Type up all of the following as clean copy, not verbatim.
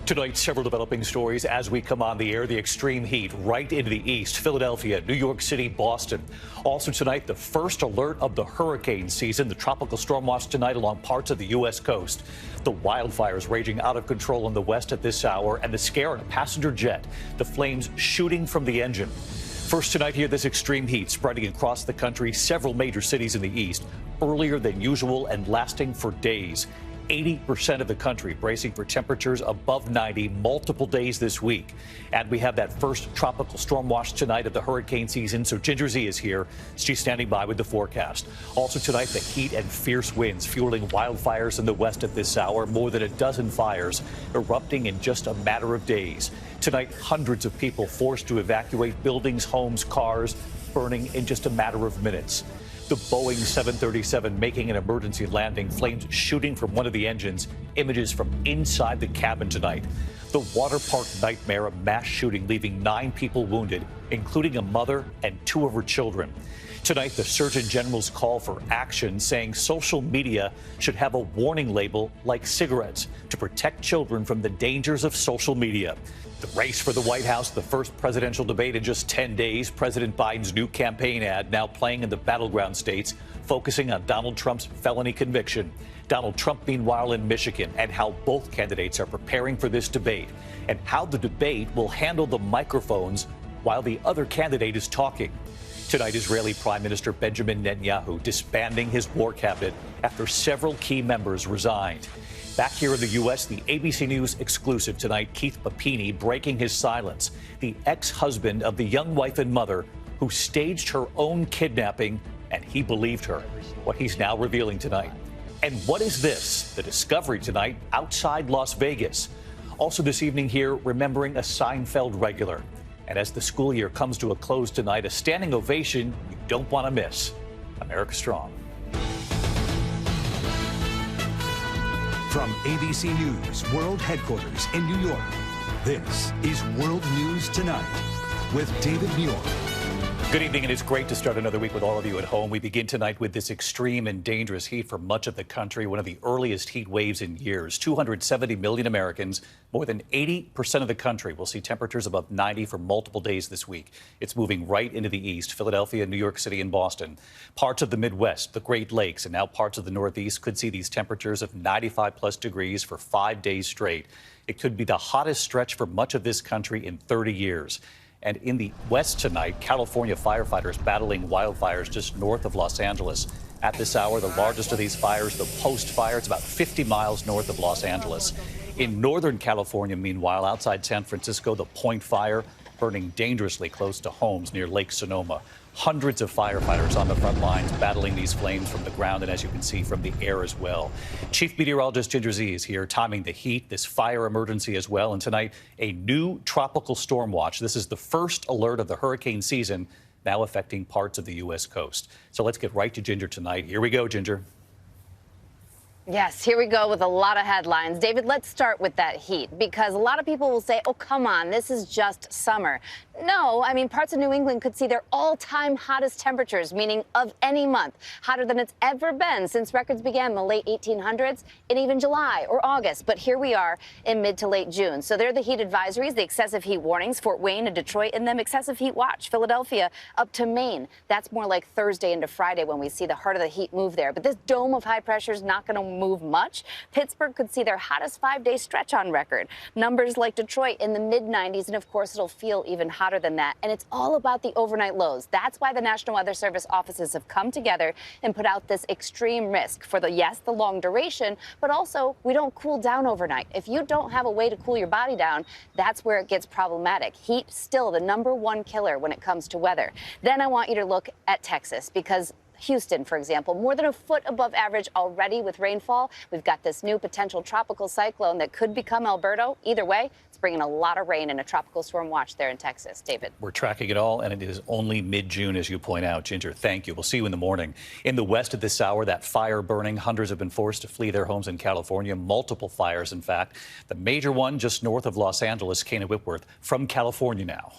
Tonight, several developing stories as we come on the air. The extreme heat right into the east, Philadelphia, New York City, Boston. Also tonight, the first alert of the hurricane season. The tropical storm watch tonight along parts of the U.S. coast. The wildfires raging out of control in the west at this hour, and the scare in a passenger jet. The flames shooting from the engine. First tonight here, this extreme heat spreading across the country, several major cities in the east, earlier than usual and lasting for days. 80% of the country bracing for temperatures above 90 multiple days this week. And we have that first tropical storm watch tonight of the hurricane season. So Ginger Z is here. She's standing by with the forecast. Also tonight, the heat and fierce winds fueling wildfires in the west at this hour. More than a dozen fires erupting in just a matter of days. Tonight, hundreds of people forced to evacuate buildings, homes, cars, burning in just a matter of minutes. The Boeing 737 making an emergency landing, flames shooting from one of the engines, images from inside the cabin tonight. The water park nightmare, a mass shooting leaving 9 people wounded, including a mother and 2 of her children. Tonight, the Surgeon General's call for action, saying social media should have a warning label like cigarettes to protect children from the dangers of social media. The race for the White House, the first presidential debate in just 10 days. President Biden's new campaign ad now playing in the battleground states, focusing on Donald Trump's felony conviction. Donald Trump, meanwhile, in Michigan, and how both candidates are preparing for this debate, and how the debate will handle the microphones while the other candidate is talking. Tonight, Israeli Prime Minister Benjamin Netanyahu disbanding his war cabinet after several key members resigned. Back here in the U.S., the ABC News exclusive tonight, Sherri Papini breaking his silence, the ex-husband of the young wife and mother who staged her own kidnapping, and he believed her. What he's now revealing tonight. And what is this? The discovery tonight outside Las Vegas. Also this evening here, remembering a Seinfeld regular. And as the school year comes to a close tonight, a standing ovation you don't want to miss. America Strong. From ABC News World Headquarters in New York, this is World News Tonight with David Muir. Good evening, and it's great to start another week with all of you at home. We begin tonight with this extreme and dangerous heat for much of the country, one of the earliest heat waves in years. 270 million Americans, more than 80% of the country, will see temperatures above 90 for multiple days this week. It's moving right into the east, Philadelphia, New York City, and Boston. Parts of the Midwest, the Great Lakes, and now parts of the Northeast could see these temperatures of 95-plus degrees for 5 days straight. It could be the hottest stretch for much of this country in 30 years. And in the west tonight, California firefighters battling wildfires just north of Los Angeles. At this hour, the largest of these fires, the Post Fire, it's about 50 miles north of Los Angeles. In Northern California, meanwhile, outside San Francisco, the Point Fire burning dangerously close to homes near Lake Sonoma. Hundreds of firefighters on the front lines battling these flames from the ground and, as you can see, from the air as well. Chief Meteorologist Ginger Z is here timing the heat, this fire emergency as well. And tonight, a new tropical storm watch. This is the first alert of the hurricane season, now affecting parts of the U.S. coast. So let's get right to Ginger tonight. Here we go, Ginger. Yes, here we go with a lot of headlines. David, let's start with that heat, because a lot of people will say, oh, come on, this is just summer. No, I mean, parts of New England could see their all-time hottest temperatures, meaning of any month, hotter than it's ever been since records began in the late 1800s, in even July or August. But here we are in mid to late June. So there are the heat advisories, the excessive heat warnings, Fort Wayne and Detroit, and then excessive heat watch, Philadelphia up to Maine. That's more like Thursday into Friday when we see the heart of the heat move there. But this dome of high pressure is not going to move much. Pittsburgh could see their hottest 5-day stretch on record. Numbers like Detroit in the mid-90s, and of course it'll feel even hotter than that. And it's all about the overnight lows. That's why the National Weather Service offices have come together and put out this extreme risk for the long duration, but also we don't cool down overnight. If you don't have a way to cool your body down, that's where it gets problematic. Heat still the #1 killer when it comes to weather. Then I want you to look at Texas, because Houston, for example, more than a foot above average already with rainfall. We've got this new potential tropical cyclone that could become Alberto. Either way, it's bringing a lot of rain and a tropical storm watch there in Texas. David. We're tracking it all, and it is only mid-June, as you point out. Ginger, thank you. We'll see you in the morning. In the west at this hour, that fire burning. Hundreds have been forced to flee their homes in California. Multiple fires, in fact. The major one just north of Los Angeles, Kana Whitworth, from California now.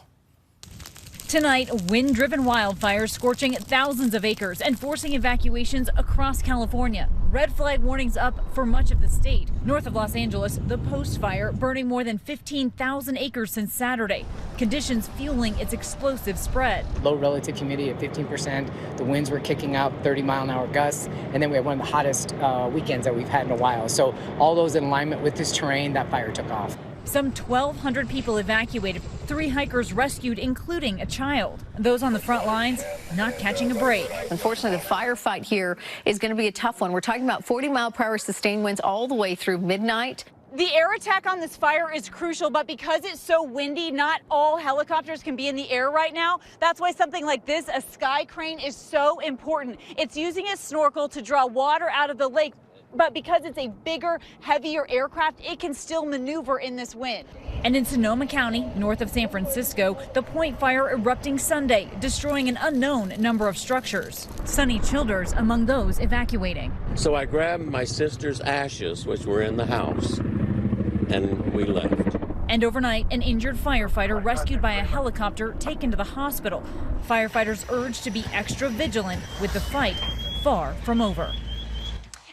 Tonight, wind-driven wildfires scorching thousands of acres and forcing evacuations across California. Red flag warnings up for much of the state. North of Los Angeles, the Post fire burning more than 15,000 acres since Saturday. Conditions fueling its explosive spread. Low relative humidity at 15%. The winds were kicking up 30-mile-an-hour gusts. And then we had one of the hottest weekends that we've had in a while. So all those in alignment with this terrain, that fire took off. Some 1,200 people evacuated, 3 hikers rescued, including a child. Those on the front lines not catching a break. Unfortunately, the firefight here is going to be a tough one. We're talking about 40-mile-per-hour sustained winds all the way through midnight. The air attack on this fire is crucial, but because it's so windy, not all helicopters can be in the air right now. That's why something like this, a sky crane, is so important. It's using a snorkel to draw water out of the lake. But because it's a bigger, heavier aircraft, it can still maneuver in this wind. And in Sonoma County, north of San Francisco, the Point fire erupting Sunday, destroying an unknown number of structures. Sonny Childers among those evacuating. So I grabbed my sister's ashes, which were in the house, and we left. And overnight, an injured firefighter rescued by a helicopter taken to the hospital. Firefighters urged to be extra vigilant with the fight far from over.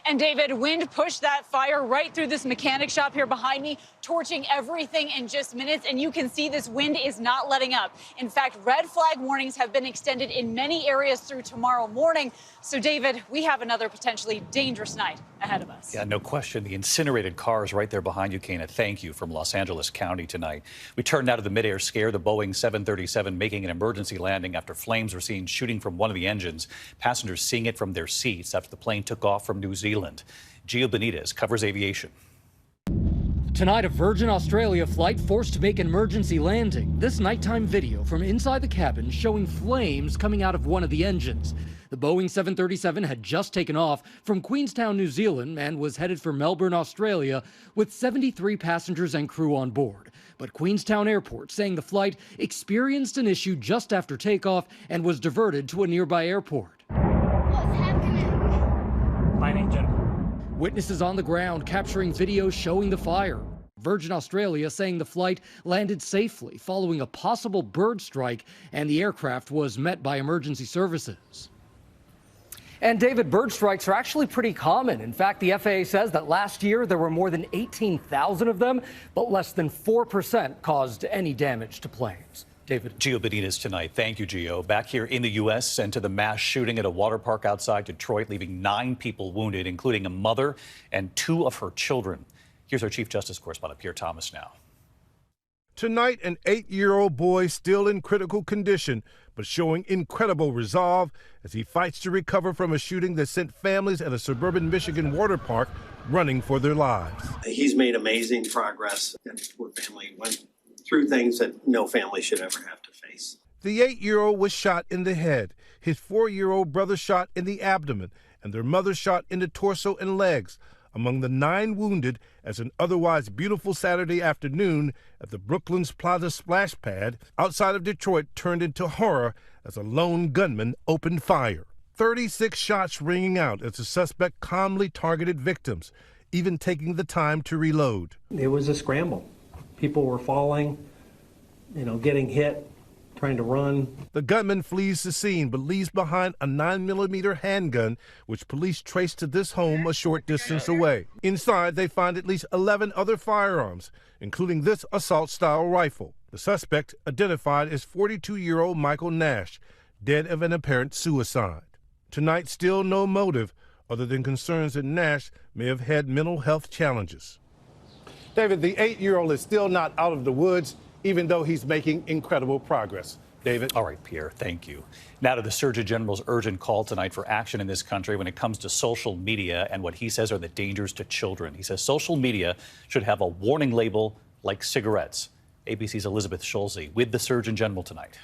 And David, wind pushed that fire right through this mechanic shop here behind me, torching everything in just minutes. And you can see this wind is not letting up. In fact, red flag warnings have been extended in many areas through tomorrow morning. So, David, we have another potentially dangerous night ahead of us. Yeah, no question. The incinerated cars right there behind you, Kana. Thank you, from Los Angeles County tonight. We turn now to the midair scare. The Boeing 737 making an emergency landing after flames were seen shooting from one of the engines. Passengers seeing it from their seats after the plane took off from New Zealand. Gio Benitez covers aviation. Tonight, a Virgin Australia flight forced to make an emergency landing. This nighttime video from inside the cabin showing flames coming out of one of the engines. The Boeing 737 had just taken off from Queenstown, New Zealand, and was headed for Melbourne, Australia, with 73 passengers and crew on board. But Queenstown Airport saying the flight experienced an issue just after takeoff and was diverted to a nearby airport. What's happening? Witnesses on the ground capturing video showing the fire. Virgin Australia saying the flight landed safely following a possible bird strike, and the aircraft was met by emergency services. And David, bird strikes are actually pretty common. In fact, the FAA says that last year there were more than 18,000 of them, but less than 4% caused any damage to planes. David. Gio Benitez tonight. Thank you, Gio. Back here in the U.S. and to the mass shooting at a water park outside Detroit, leaving 9 people wounded, including a mother and 2 of her children. Here's our Chief Justice correspondent, Pierre Thomas, now. Tonight, an 8-year-old boy still in critical condition, but showing incredible resolve as he fights to recover from a shooting that sent families at a suburban Michigan water park running for their lives. He's made amazing progress. That poor family went through things that no family should ever have to face. The 8-year-old was shot in the head, his 4-year-old brother shot in the abdomen, and their mother shot in the torso and legs. Among the 9 wounded as an otherwise beautiful Saturday afternoon at the Brooklyn's Plaza splash pad outside of Detroit turned into horror as a lone gunman opened fire. 36 shots ringing out as the suspect calmly targeted victims, even taking the time to reload. It was a scramble. People were falling, getting hit, trying to run. The gunman flees the scene but leaves behind a 9mm handgun, which police traced to this home a short distance away. Inside, they find at least 11 other firearms, including this assault-style rifle. The suspect, identified as 42-year-old Michael Nash, dead of an apparent suicide. Tonight, still no motive other than concerns that Nash may have had mental health challenges. David, the 8-year-old is still not out of the woods, even though he's making incredible progress. David? All right, Pierre, thank you. Now to the Surgeon General's urgent call tonight for action in this country when it comes to social media and what he says are the dangers to children. He says social media should have a warning label like cigarettes. ABC's Elizabeth Schulze with the Surgeon General tonight.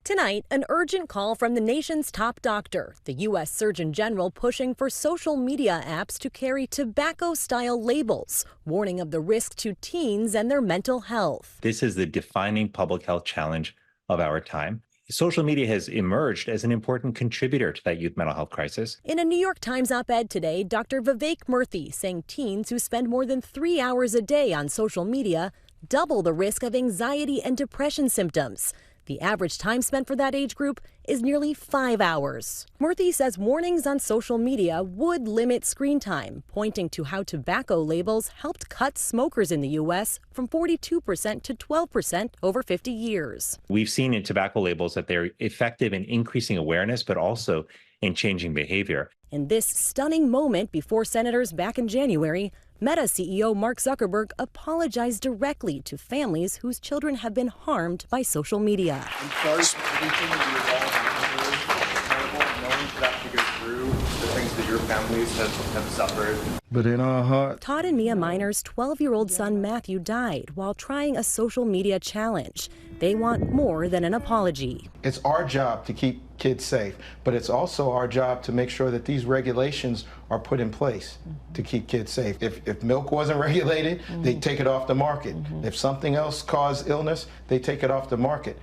Tonight, an urgent call from the nation's top doctor, the U.S. Surgeon General, pushing for social media apps to carry tobacco-style labels, warning of the risk to teens and their mental health. This is the defining public health challenge of our time. Social media has emerged as an important contributor to that youth mental health crisis. In a New York Times op-ed today, Dr. Vivek Murthy saying teens who spend more than 3 hours a day on social media double the risk of anxiety and depression symptoms. The average time spent for that age group is nearly 5 hours. Murthy says warnings on social media would limit screen time, pointing to how tobacco labels helped cut smokers in the U.S. from 42% to 12% over 50 years. We've seen in tobacco labels that they're effective in increasing awareness, but also in changing behavior. In this stunning moment before senators back in January, Meta CEO Mark Zuckerberg apologized directly to families whose children have been harmed by social media. I'm sorry for everything that you've all gone through. It's horrible knowing that to go through the things that your families have suffered. But in our heart, Todd and Mia Minor's 12-year-old son Matthew died while trying a social media challenge. They want more than an apology. It's our job to keep kids safe, but it's also our job to make sure that these regulations are put in place to keep kids safe. If milk wasn't regulated, they take it off the market. If something else caused illness, they take it off the market.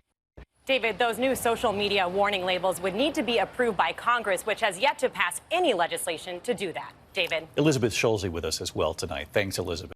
David, those new social media warning labels would need to be approved by Congress, which has yet to pass any legislation to do that. David. Elizabeth Schulze with us as well tonight. Thanks, Elizabeth.